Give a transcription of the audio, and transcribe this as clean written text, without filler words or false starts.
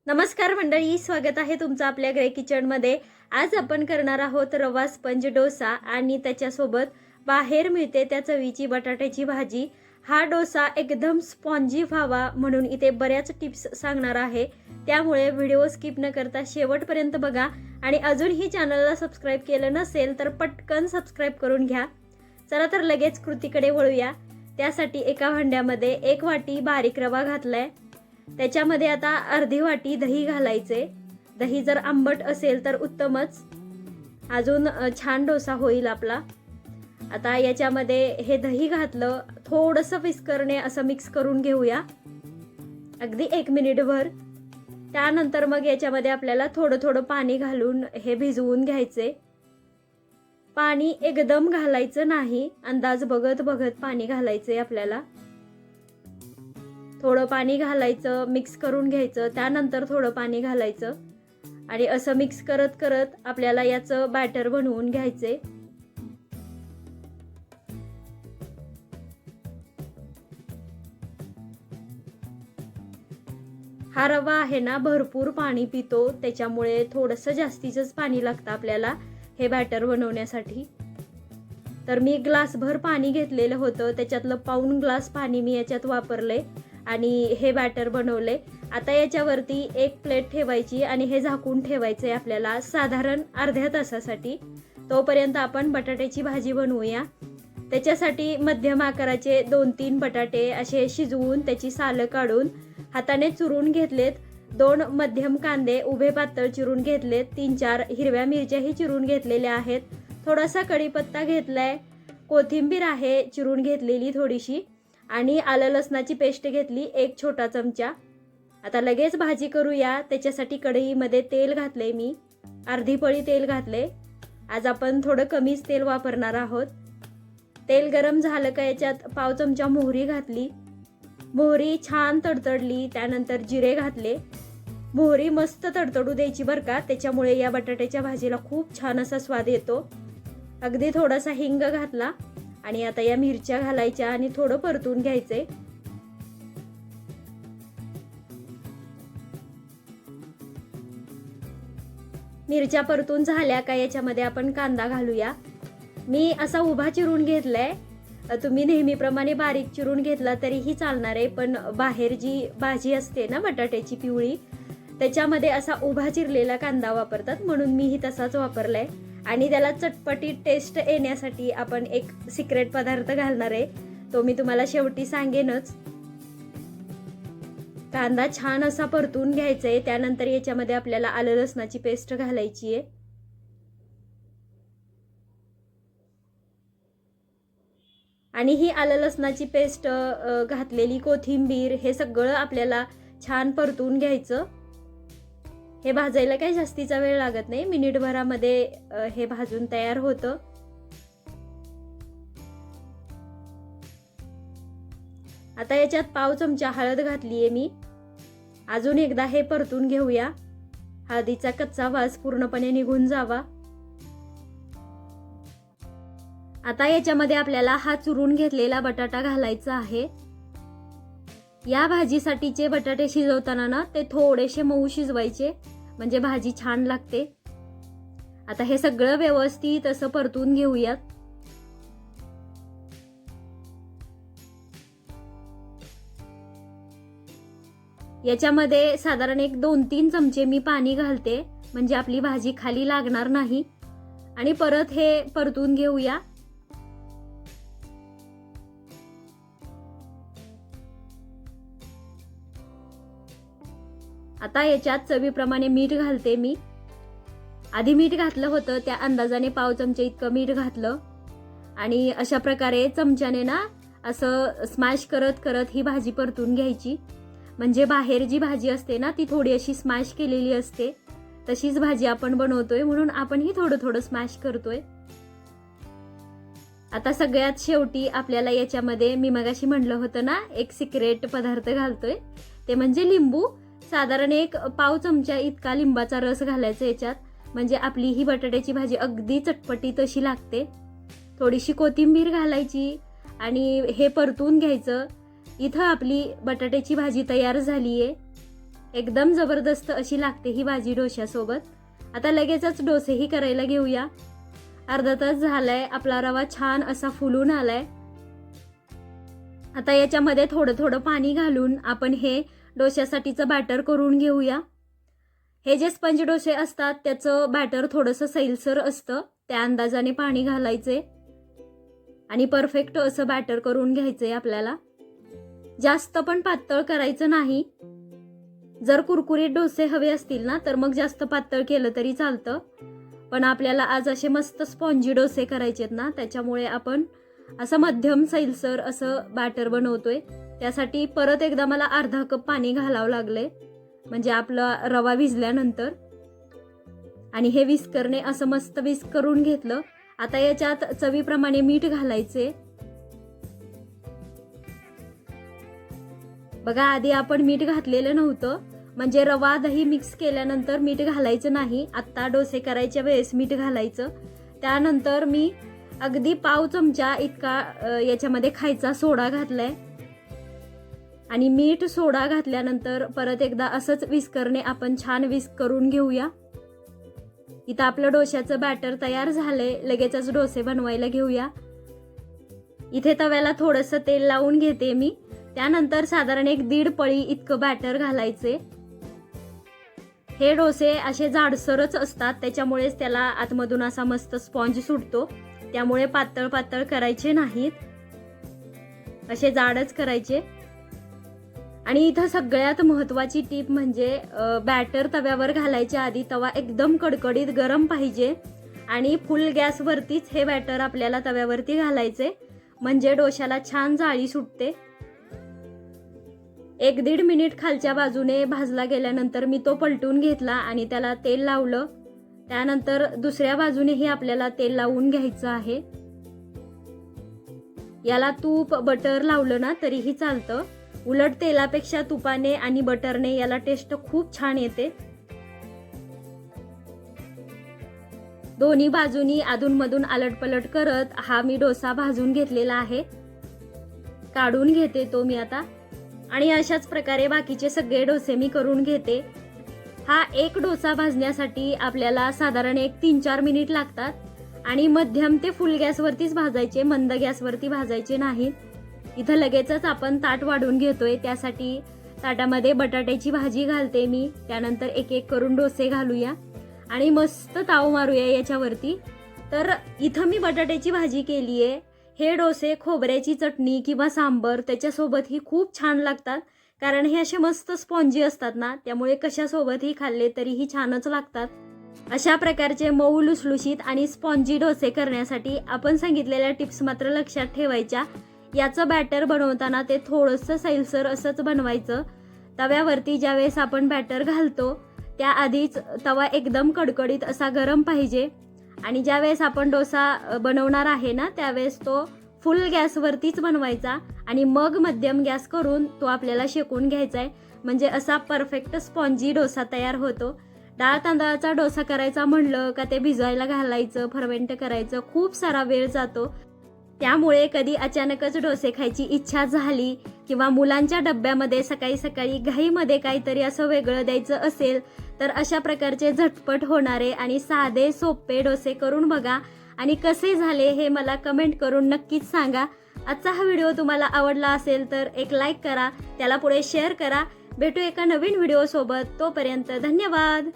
नमस्कार मंडळी, स्वागत आहे तुमचं आपल्या ग्रे किचनमध्ये। आज आपण करणार आहोत रवा स्पंज डोसा आणि त्याच्यासोबत बाहेर मिळते त्या चवीची बटाट्याची भाजी। हा डोसा एकदम स्पॉन्जी व्हावा म्हणून इथे बऱ्याच टिप्स सांगणार आहे, त्यामुळे व्हिडिओ स्किप न करता शेवटपर्यंत बघा। आणि अजूनही चॅनलला सबस्क्राइब केलं नसेल तर पटकन सबस्क्राइब करून घ्या। चला तर लगेच कृतीकडे वळूया। त्यासाठी एका भांड्यामध्ये 1 वाटी बारीक रवा घातलाय। त्याच्यामध्ये आता अर्धी वाटी दही घालायचे। दही जर आंबट असेल तर उत्तमच, अजून छान डोसा होईल आपला। आता याच्यामध्ये हे दही घातलं, थोडंसं विस्करणे असं मिक्स करून घेऊया अगदी 1 मिनिटभर। त्यानंतर मग याच्यामध्ये आपल्याला थोडं थोडं पाणी घालून हे भिजवून घ्यायचे। पाणी एकदम घालायचं नाही, अंदाज बघत बघत पाणी घालायचे आपल्याला। थोडं पाणी घालायचं, मिक्स करून घ्यायचं, त्यानंतर थोडं पाणी घालायचं आणि असं मिक्स करत करत आपल्याला याचं बॅटर बनवून घ्यायचे। हा रवा आहे ना भरपूर पाणी पितो, त्याच्यामुळे थोडंसं जास्तीचंच पाणी लागतं आपल्याला हे बॅटर बनवण्यासाठी। तर मी ग्लासभर पाणी घेतलेलं होतं, त्याच्यातलं पाऊण ग्लास पाणी मी याच्यात वापरले आणि हे बॅटर बनवले। आता याच्यावरती एक प्लेट ठेवायची आणि हे झाकून ठेवायचे आपल्याला साधारण अर्ध्या तासासाठी। तोपर्यंत आपण बटाट्याची भाजी बनवूया। त्याच्यासाठी मध्यम आकाराचे 2-3 बटाटे असे शिजवून त्याची सालं काढून हाताने चुरून घेतलेत। 2 मध्यम कांदे उभे पातळ चिरून घेतलेत। 3-4 हिरव्या मिरच्याही चिरून घेतलेल्या आहेत। थोडासा कढीपत्ता घेतलाय, कोथिंबीर आहे चिरून घेतलेली थोडीशी, आणि आलं लसणाची पेस्ट घेतली 1 छोटा चमचा। आता लगेच भाजी करूया। त्याच्यासाठी कढईमध्ये तेल घातले, मी अर्धी पळी तेल घातले। आज आपण थोडं कमीच तेल वापरणार आहोत। तेल गरम झालं का याच्यात पाव चमचा मोहरी घातली। मोहरी छान तडतडली, त्यानंतर जिरे घातले। मोहरी मस्त तडतडू द्यायची बरं का, त्याच्यामुळे या बटाट्याच्या भाजीला खूप छान असा स्वाद येतो। अगदी थोडासा हिंग घातला आणि आता या मिरच्या घालायच्या आणि थोडं परतून घ्यायचे। मिरच्या परतून झाल्या का याच्यामध्ये आपण कांदा घालूया। मी असा उभा चिरून घेतलाय, तुम्ही नेहमीप्रमाणे बारीक चिरून घेतला तरीही चालणार आहे, पण बाहेर जी भाजी असते ना बटाट्याची पिवळी, त्याच्यामध्ये असा उभा चिरलेला कांदा वापरतात, म्हणून मीही तसाच वापरलाय। आणि त्याला चटपटी टेस्ट येण्यासाठी आपण एक सिक्रेट पदार्थ घालणार आहे, तो मी तुम्हाला शेवटी सांगेनच। कांदा छान असा परतून घ्यायचा आहे। त्यानंतर याच्यामध्ये आपल्याला आलं लसणाची पेस्ट घालायची आहे। आणि ही आलं लसणाची पेस्ट घातलेली कोथिंबीर हे सगळं आपल्याला छान परतून घ्यायचं। हे भाजायला काही जास्तीचा वेळ लागत नाही, मिनिटभरामध्ये हे भाजून तयार होतं। आता याच्यात पाव चमचा हळद घातलीये मी। अजून एकदा हे परतून घेऊया, हळदीचा कच्चा वास पूर्णपणे निघून जावा। आता याच्यामध्ये आपल्याला हा चुरून घेतलेला बटाटा घालायचा आहे। या भाजीसाठीचे बटाटे शिजवताना ना ते थोडेसे मऊ शिजवायचे, म्हणजे भाजी छान लागते। आता हे सगळं व्यवस्थित असं परतून घेऊयात। याच्यामध्ये साधारण एक 2-3 चमचे मी पाणी घालते, म्हणजे आपली भाजी खाली लागणार नाही। आणि परत हे परतून घेऊया। आता याच्यात चवीप्रमाणे मीठ घालते मी। आधी मीठ घातलं होतं, त्या अंदाजाने पाव चमचे इतकं मीठ घातलं आणि अशा प्रकारे चमच्याने ना असं स्मॅश करत करत ही भाजी परतून घ्यायची। म्हणजे बाहेर जी भाजी असते ना ती थोडी अशी स्मॅश केलेली असते, तशीच भाजी आपण बनवतोय, म्हणून आपणही थोडं थोडं स्मॅश करतोय। आता सगळ्यात शेवटी आपल्याला याच्यामध्ये मी मगाशी म्हटलं होतं ना एक सिक्रेट पदार्थ घालतोय, ते म्हणजे लिंबू। साधारण एक पाव चमचा इतका लिंबाचा रस घालायचा याच्यात, म्हणजे आपली ही बटाट्याची भाजी अगदी चटपटी तशी लागते। थोडीशी कोथिंबीर घालायची आणि हे परतून घ्यायचं। इथं आपली बटाट्याची भाजी तयार झाली आहे। एकदम जबरदस्त अशी लागते ही भाजी डोश्यासोबत. आता लगेचच डोसेही करायला घेऊया. अर्धा तास झालाय, आपला रवा छान असा फुलून आलाय. आता याच्यामध्ये थोडं थोडं पाणी घालून आपण हे डोश्यासाठीचं बॅटर करून घेऊया. हे जे स्पंज डोसे असतात त्याचं बॅटर थोडंसं सैलसर असतं, त्या अंदाजाने पाणी घालायचे आणि परफेक्ट असं बॅटर करून घ्यायचंय आपल्याला. जास्त पण पातळ करायचं नाही. जर कुरकुरीत डोसे हवे असतील ना तर मग जास्त पातळ केलं तरी चालतं, पण आपल्याला आज असे मस्त स्पॉन्जी डोसे करायचेत ना, त्याच्यामुळे आपण असं मध्यम सैलसर असं बॅटर बनवतोय. त्यासाठी परत एकदा मला अर्धा कप पाणी घालावं लागले, म्हणजे आपला रवा भिजल्यानंतर. आणि हे विस्करने असं मस्त विस्क करून घेतलं. आता याच्यात चवीप्रमाणे मीठ घालायचे. बघा, आधी आपण मीठ घातलेलं नव्हतं, म्हणजे रवा दही मिक्स केल्यानंतर मीठ घालायचं नाही. आत्ता डोसे करायच्या वेळेस मीठ घालायचं. त्यानंतर मी अगदी पाव चमचा इतका याच्यामध्ये खायचा सोडा घातलाय आणि मीठ सोडा घातल्यानंतर परत एकदा असंच विस्करने आपण छान विस्क करून घेऊया. इथं आपलं डोश्याचं बॅटर तयार झालंय. लगेचच डोसे बनवायला घेऊया. इथे तव्याला थोडंसं तेल लावून घेते मी. त्यानंतर साधारण 1-1.5 पळी इतकं बॅटर घालायचे. हे डोसे असे जाडसरच असतात, त्याच्यामुळेच त्याला आतमधून असा मस्त स्पॉन्ज सुटतो. त्यामुळे पातळ पातळ करायचे नाहीत, असे जाडच करायचे. आणि इथं सगळ्यात महत्त्वाची टीप म्हणजे बॅटर तव्यावर घालायच्या आधी तवा एकदम कडकडीत गरम पाहिजे आणि फुल गॅसवरतीच हे बॅटर आपल्याला तव्यावरती घालायचे, म्हणजे डोश्याला छान जाळी सुटते. 1-1.5 मिनिट खालच्या बाजूने भाजला गेल्यानंतर मी तो पलटून घेतला आणि त्याला तेल लावलं. त्यानंतर दुसऱ्या बाजूनेही आपल्याला तेल लावून घ्यायचं आहे. याला तूप बटर लावलं ना तरीही चालतं. उलट तेलापेक्षा तुपाने आणि बटरने याला टेस्ट खूप छान येते. दोन्ही बाजूनी अधूनमधून आलटपलट करत हा मी डोसा भाजून घेतलेला आहे. काढून घेते तो मी आता. आणि अशाच प्रकारे बाकीचे सगळे डोसे मी करून घेते. हा एक डोसा भाजण्यासाठी आपल्याला साधारण 3-4 मिनिट लागतात आणि मध्यम ते फुल गॅसवरतीच भाजायचे, मंद गॅसवरती भाजायचे नाहीत. इथं लगेचच आपण ताट वाढून घेतोय. त्यासाठी ताटामध्ये बटाट्याची भाजी घालते मी. त्यानंतर एक एक करून डोसे घालूया आणि मस्त ताव मारूया याच्यावरती. तर इथं मी बटाट्याची भाजी केलीये. हे डोसे खोबऱ्याची चटणी किंवा सांबर त्याच्यासोबतही खूप छान लागतात, कारण हे असे मस्त स्पॉन्जी असतात ना, त्यामुळे कशासोबतही खाल्ले तरीही छानच लागतात. अशा प्रकारचे मऊ लुसलुशीत आणि स्पॉन्जी डोसे करण्यासाठी आपण सांगितलेल्या टिप्स मात्र लक्षात ठेवायच्या. याचं बॅटर बनवताना ते थोडंसं सैलसर असंच बनवायचं. तव्यावरती ज्यावेळेस आपण बॅटर घालतो त्याआधीच तवा एकदम कडकडीत असा गरम पाहिजे आणि ज्यावेळेस आपण डोसा बनवणार आहे ना त्यावेळेस तो फुल गॅसवरतीच बनवायचा आणि मग मध्यम गॅस करून तो आपल्याला शेकून घ्यायचा आहे, म्हणजे असा परफेक्ट स्पॉन्जी डोसा तयार होतो. डाळ तांदळाचा डोसा करायचा म्हणलं का ते भिजवायला घालायचं, फर्मेंट करायचं, खूप सारा वेळ जातो. त्यामुळे कधी अचानकच डोसे खायची इच्छा झाली किंवा मुलांच्या डब्यामध्ये सकाळी सकाळी घाईमध्ये काहीतरी असं वेगळं द्यायचं असेल तर अशा प्रकारचे झटपट होणारे आणि साधे सोपे डोसे करून बघा आणि कसे झाले हे मला कमेंट करून नक्कीच सांगा. आजचा हा व्हिडिओ तुम्हाला आवडला असेल तर एक लाईक करा, त्याला पुढे शेअर करा. भेटू एका नवीन व्हिडिओ सोबत. तोपर्यंत धन्यवाद.